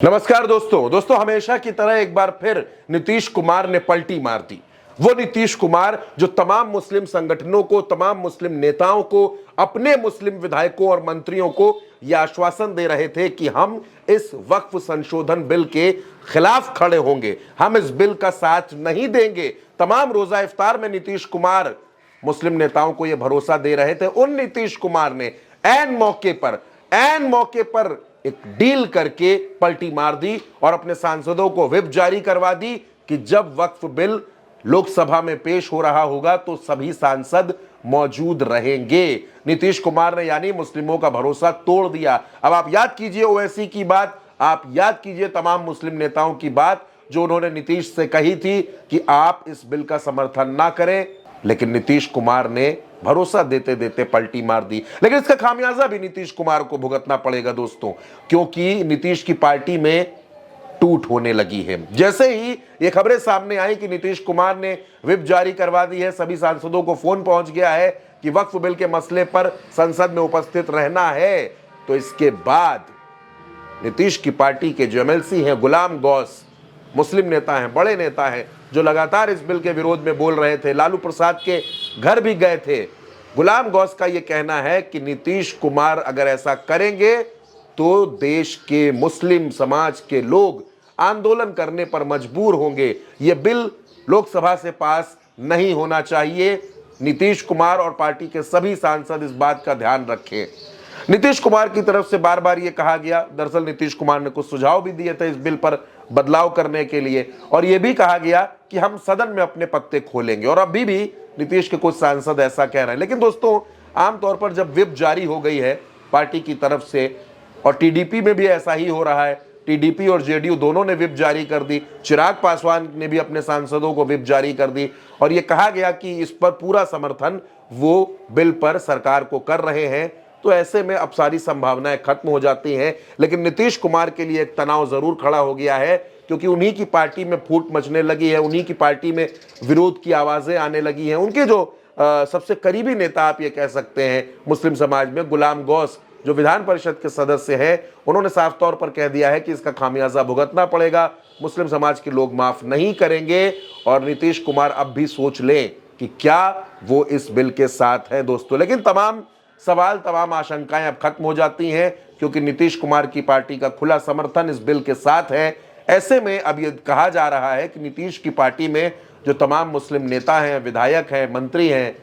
नमस्कार दोस्तों हमेशा की तरह एक बार फिर नीतीश कुमार ने पलटी मार दी। वो नीतीश कुमार जो तमाम मुस्लिम संगठनों को, तमाम मुस्लिम नेताओं को, अपने मुस्लिम विधायकों और मंत्रियों को यह आश्वासन दे रहे थे कि हम इस वक्फ संशोधन बिल के खिलाफ खड़े होंगे, हम इस बिल का साथ नहीं देंगे। तमाम रोजा इफ्तार में नीतीश कुमार मुस्लिम नेताओं को यह भरोसा दे रहे थे। उन नीतीश कुमार ने ऐन मौके पर एक डील करके पलटी मार दी और अपने सांसदों को व्हिप जारी करवा दी कि जब वक्फ बिल लोकसभा में पेश हो रहा होगा तो सभी सांसद मौजूद रहेंगे। नीतीश कुमार ने यानी मुस्लिमों का भरोसा तोड़ दिया। अब आप याद कीजिए ओवैसी की बात, आप याद कीजिए तमाम मुस्लिम नेताओं की बात जो उन्होंने नीतीश से कही थी कि आप इस बिल का समर्थन ना करें, लेकिन नीतीश कुमार ने भरोसा देते देते पलटी मार दी। लेकिन इसका खामियाजा भी नीतीश कुमार को भुगतना पड़ेगा दोस्तों, क्योंकि नीतीश की पार्टी में टूट होने लगी है। जैसे ही ये खबरें सामने आई कि नीतीश कुमार ने व्हिप जारी करवा दी है, सभी सांसदों को फोन पहुंच गया है कि वक्फ बिल के मसले पर संसद में उपस्थित रहना है, तो इसके बाद नीतीश की पार्टी के जो एमएलसी हैं, गुलाम गौस, मुस्लिम नेता हैं, बड़े नेता हैं, जो लगातार इस बिल के विरोध में बोल रहे थे, लालू प्रसाद के घर भी गए थे। गुलाम गौस का यह कहना है कि नीतीश कुमार अगर ऐसा करेंगे तो देश के मुस्लिम समाज के लोग आंदोलन करने पर मजबूर होंगे। यह बिल लोकसभा से पास नहीं होना चाहिए। नीतीश कुमार और पार्टी के सभी सांसद इस बात का ध्यान रखें। नीतीश कुमार की तरफ से बार बार यह कहा गया, दरअसल नीतीश कुमार ने कुछ सुझाव भी दिए थे इस बिल पर बदलाव करने के लिए, और यह भी कहा गया कि हम सदन में अपने पत्ते खोलेंगे, और अभी भी नीतीश के कुछ सांसद ऐसा कह रहे हैं। लेकिन दोस्तों, आमतौर पर जब व्हिप जारी हो गई है पार्टी की तरफ से, और टीडीपी में भी ऐसा ही हो रहा है, टीडीपी और जेडीयू दोनों ने व्हिप जारी कर दी, चिराग पासवान ने भी अपने सांसदों को व्हिप जारी कर दी, और यह कहा गया कि इस पर पूरा समर्थन वो बिल पर सरकार को कर रहे हैं, तो ऐसे में अब सारी संभावनाएं खत्म हो जाती हैं। लेकिन नीतीश कुमार के लिए एक तनाव जरूर खड़ा हो गया है, क्योंकि उन्हीं की पार्टी में फूट मचने लगी है, उन्हीं की पार्टी में विरोध की आवाजें आने लगी हैं। उनके जो सबसे करीबी नेता आप ये कह सकते हैं मुस्लिम समाज में, गुलाम गौस, जो विधान परिषद के सदस्य हैं, उन्होंने साफ तौर पर कह दिया है कि इसका खामियाजा भुगतना पड़ेगा, मुस्लिम समाज के लोग माफ नहीं करेंगे। और नीतीश कुमार अब भी सोच लें कि क्या वो इस बिल के साथ है दोस्तों। लेकिन तमाम सवाल, तमाम आशंकाएं अब खत्म हो जाती हैं, क्योंकि नीतीश कुमार की पार्टी का खुला समर्थन इस बिल के साथ है। ऐसे में अब ये कहा जा रहा है कि नीतीश की पार्टी में जो तमाम मुस्लिम नेता हैं, विधायक हैं, मंत्री हैं,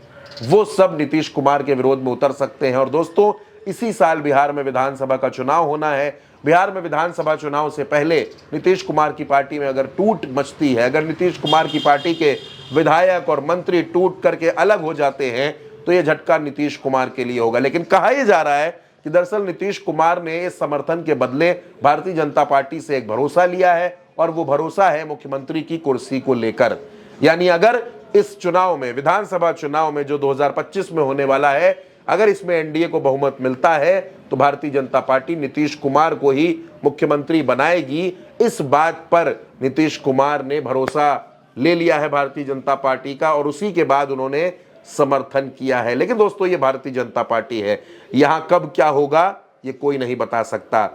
वो सब नीतीश कुमार के विरोध में उतर सकते हैं। और दोस्तों, इसी साल बिहार में विधानसभा का चुनाव होना है। बिहार में विधानसभा चुनाव से पहले नीतीश कुमार की पार्टी में अगर टूट मचती है, अगर नीतीश कुमार की पार्टी के विधायक और मंत्री टूट करके अलग हो जाते हैं, तो यह झटका नीतीश कुमार के लिए होगा। लेकिन कहा यह जा रहा है कि दरअसल नीतीश कुमार ने इस समर्थन के बदले भारतीय जनता पार्टी से एक भरोसा लिया है, और वो भरोसा है मुख्यमंत्री की कुर्सी को लेकर। यानी अगर इस चुनाव में, विधानसभा चुनाव में जो 2025 में होने वाला है, अगर इसमें एनडीए को बहुमत मिलता है तो भारतीय जनता पार्टी नीतीश कुमार को ही मुख्यमंत्री बनाएगी। इस बात पर नीतीश कुमार ने भरोसा ले लिया है भारतीय जनता पार्टी का, और उसी के बाद उन्होंने समर्थन किया है। लेकिन दोस्तों, ये भारतीय जनता पार्टी है, यहां कब क्या होगा ये कोई नहीं बता सकता।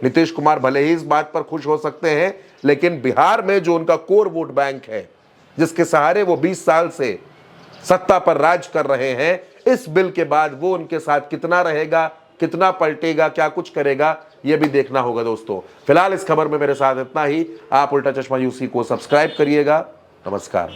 नीतीश कुमार भले ही इस बात पर खुश हो सकते हैं, लेकिन बिहार में जो उनका कोर वोट बैंक है, जिसके सहारे वो 20 साल से सत्ता पर राज कर रहे हैं, इस बिल के बाद वो उनके साथ कितना रहेगा, कितना पलटेगा, क्या कुछ करेगा, यह भी देखना होगा दोस्तों। फिलहाल इस खबर में मेरे साथ इतना ही। आप उल्टा चश्मा यूसी को सब्सक्राइब करिएगा। नमस्कार।